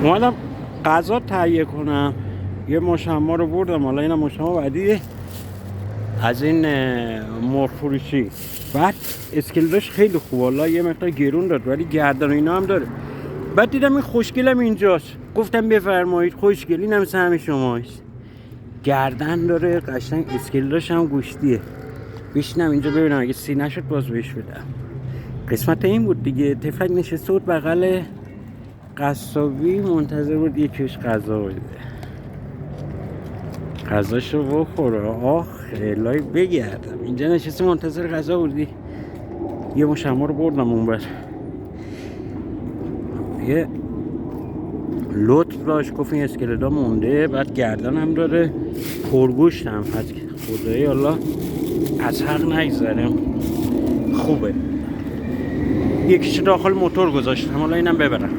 اومدم غذا تهیه کنم، یه مشما رو بردم، حالا اینم مشما بعدی از این مرغ فروشی. بعد اسکلش خیلی خوب، حالا یه مقدار گرون داد ولی گردن و اینا هم داره. بعد دیدم این خوشگلم اینجاست، گفتم بفرمایید خوشگل، اینم سهم شماست. گردن داره قشنگ، اسکلش هم گوشتیه. بشینم اینجا ببینم اگه سینه شد باز بهش بدم. قسمت این بود دیگه. تفنگ نشسته بود بغل قصابی منتظر بود یکیش غذا بده، غذاشو بخوره. آخ الهی بگردم، اینجا نشسته منتظر غذا بودی. یه مشما رو بردم اون بر، یه لطف داشت، گفت این اسکلدا مونده. بعد گردن هم داره، پرگوشت هم هست. خدایی الله از حق نگذارم، خوبه. یکیش داخل موتور گذاشتم، حالا اینم ببرم.